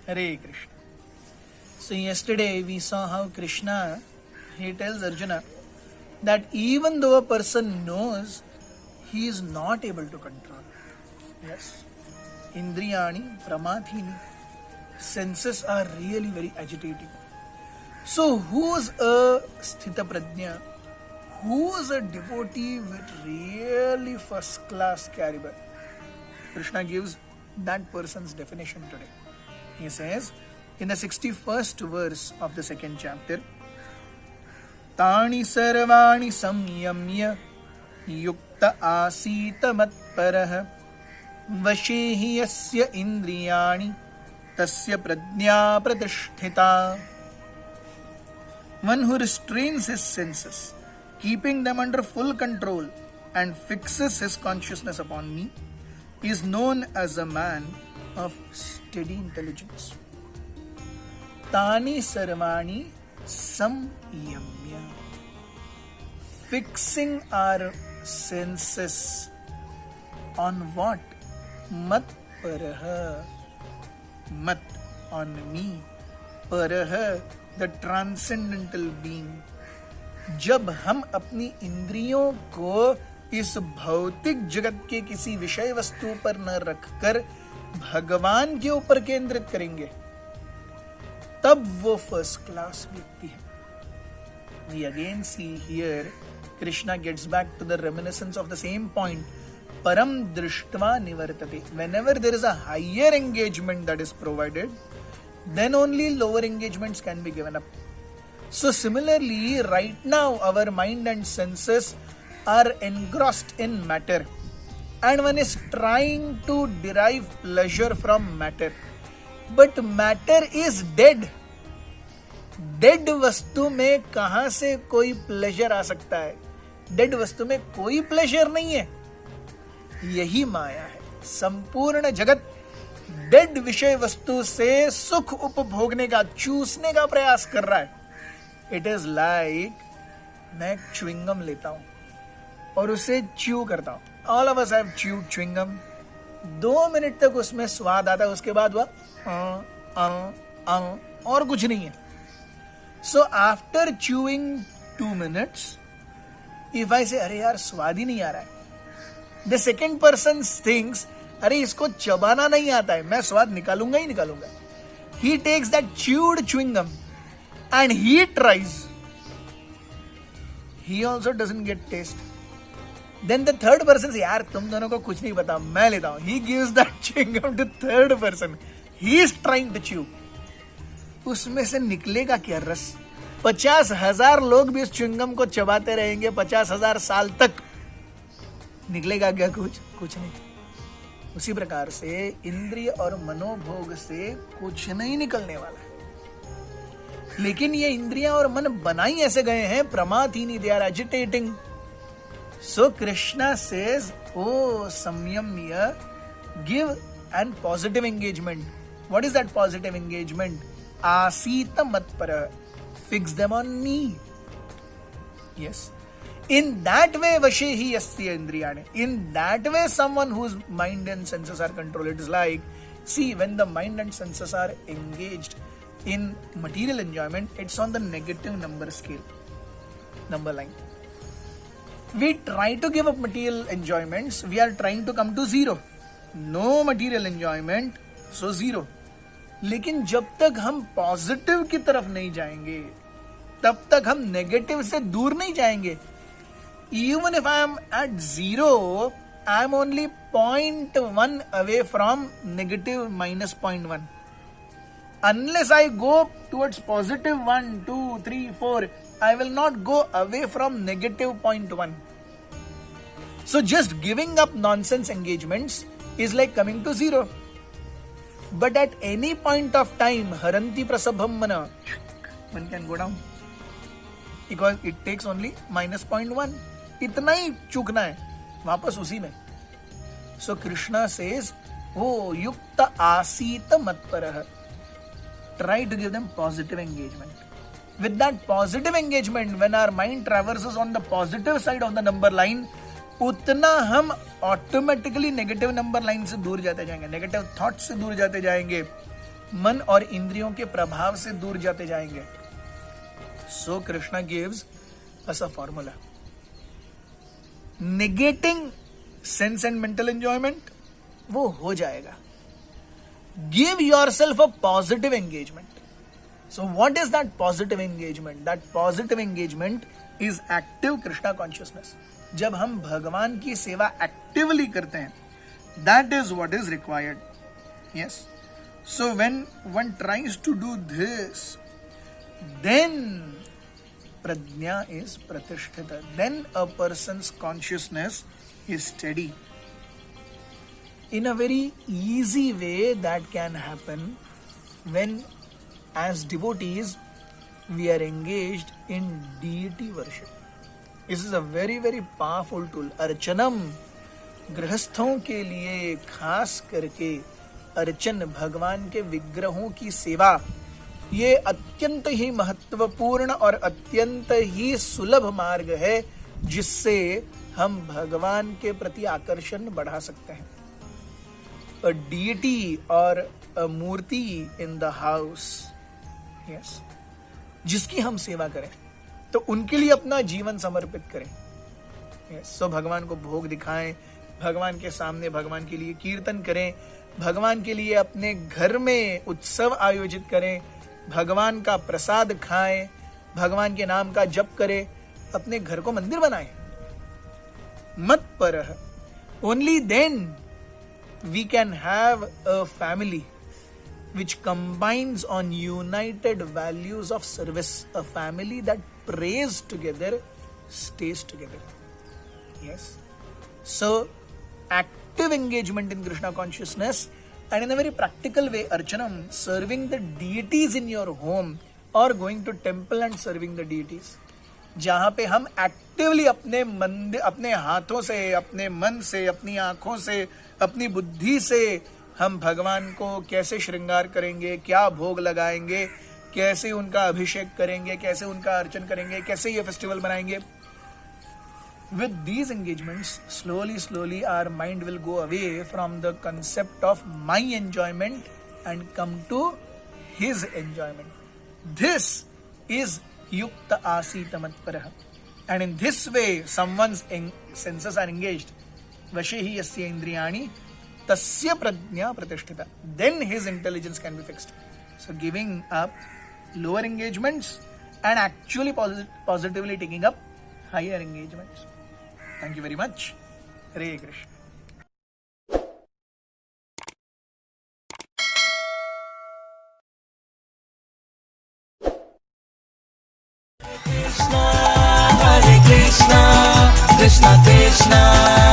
Hare Krishna. So yesterday we saw how Krishna, he tells Arjuna that even though a person knows, he is not able to control. Yes. Indriyani, pramathini. Senses are really very agitating. So who's a sthita prajna? Who's a devotee with really first class caliber? Krishna gives that person's definition today. He says in the 61st verse of the second chapter, Tani sarvani samyamya yukta asita matparah vashehi yasya indriyani tasya prajna pratisthita. One who restrains his senses, keeping them under full control and fixes his consciousness upon me, is known as a man of steady intelligence. Tani sarvani samyamya. Fixing our senses on what? Mat paraha. Mat on me. Paraha, the transcendental being. जब हम अपनी इंद्रियों को इस भौतिक जगत के किसी विषय वस्तु पर न रखकर भगवान के ऊपर केंद्रित करेंगे, तब वो फर्स्ट क्लास व्यक्ति है. We again see here Krishna gets back to the reminiscence of the same point. Param drishtva nivartate. Whenever there is a higher engagement that is provided, then only lower engagements can be given up. So similarly, right now our mind and senses are engrossed in matter, and one is trying to derive pleasure from matter, but matter is dead. Dead वस्तु में कहां से कोई pleasure आ सकता है? Dead वस्तु में कोई प्लेजर नहीं है. यही माया है. संपूर्ण जगत डेड विषय वस्तु से सुख उपभोगने का, चूसने का प्रयास कर रहा है. इट इज लाइक मैं च्युइंगम लेता हूं और उसे च्यू करता हूं. All of us have chewed chewing gum. 2 minute तक उसमें स्वाद आता है, उसके बाद वह और कुछ नहीं है. So after chewing 2 minutes, if I say, अरे यार स्वाद ही नहीं आ रहा है, the second person thinks, अरे इसको चबाना नहीं आता है, मैं स्वाद निकालूंगा ही निकालूंगा. He takes that chewed chewing gum and he tries. He also doesn't get taste. Then the third person says, यार तुम दोनों को कुछ नहीं पता, मैं लेता हूं. He gives that chewing gum to third person. He is trying to chew. उसमें से निकलेगा क्या रस? 50,000 लोग भी इस च्युइंगम को चबाते रहेंगे 50,000 साल तक, निकलेगा क्या? कुछ नहीं. उसी प्रकार से इंद्रिय और मनोभोग से कुछ नहीं निकलने वाला है. लेकिन ये इंद्रियां और मन बनाई ऐसे गए हैं, प्रमाथीनी, they are agitating. So Krishna says, O संयम्य, give an positive engagement. What is that positive engagement? Asita matpara. Fix them on me. Yes. In that way, vashehi yasya indriyani. In that way, someone whose mind and senses are controlled. It is like, see, when the mind and senses are engaged in material enjoyment, it's on the negative number scale. Number line. We try to give up material enjoyments. We are trying to come to 0. No material enjoyment, so 0. लेकिन जब तक हम positive की तरफ नहीं जाएंगे, तब तक हम नेगेटिव से दूर नहीं जाएंगे. Even if I am at 0, I am only 0.1 away from negative -0.1. Unless I go towards positive 1, 2, 3, 4, I will not go away from negative 0.1. So just giving up nonsense engagements is like coming to 0. But at any point of time, haranti prasabham mana, one can go down. Because it takes only -0.1. इतना ही चूकना है, वापस उसी में. So Krishna says, oh, yukta asita matparah. Try to give them positive engagement. With that positive engagement, when our mind traverses on the positive side of the number line, उतना हम automatically negative number line से दूर जाते जाएंगे, negative thought से दूर जाते जाएंगे. मन और इंद्रियों के प्रभाव से दूर जाते जाएंगे. So Krishna gives us a formula. Negating sense and mental enjoyment वो हो जाएगा. Give yourself a positive engagement. So what is that positive engagement? That positive engagement is active Krishna consciousness. जब हम भगवान की सेवा एक्टिवली करते हैं, that is what is required. Yes. So when one tries to do this, then prajna is pratishtita. Then a person's consciousness is steady. In a very easy way that can happen when as devotees we are engaged in deity worship. This is a very very powerful tool. अर्चनम गृहस्थों के लिए खास करके अर्चन भगवान के विग्रहों की सेवा, ये अत्यंत ही महत्वपूर्ण और अत्यंत ही सुलभ मार्ग है जिससे हम भगवान के प्रति आकर्षण बढ़ा सकते हैं. A deity or a Murthy in the house, yes, जिसकी हम सेवा करें तो उनके लिए अपना जीवन समर्पित करें. yes, so भगवान को भोग दिखाएं, भगवान के सामने भगवान के लिए कीर्तन करें, भगवान के लिए अपने घर में उत्सव आयोजित करें, भगवान का प्रसाद खाएं, भगवान के नाम का जप करें, अपने घर को मंदिर बनाएं. मत परह. Only then we can have a family which combines on united values of service. A family that prays together, stays together. Yes. So, active engagement in Krishna consciousness, and in a very practical way, Archanam, serving the deities in your home or going to temple and serving the deities. जहां पे हम actively अपने मंदिर, अपने हाथों से, अपने मन से, अपनी आंखों से, अपनी बुद्धि से हम भगवान को कैसे श्रृंगार करेंगे, क्या भोग लगाएंगे, कैसे उनका अभिषेक करेंगे, कैसे उनका अर्चन करेंगे, कैसे ये फेस्टिवल बनाएंगे. With these engagements, slowly our mind will go away from the concept of my enjoyment and come to his enjoyment. This is yukta asita matparah. And in this way, someone's senses are engaged. Vashehi yasya indriyani tasya prajna pratishtita. Then his intelligence can be fixed. So giving up lower engagements and actually positively taking up higher engagements. Thank you very much. Hare Krishna. Krishna, Krishna Krishna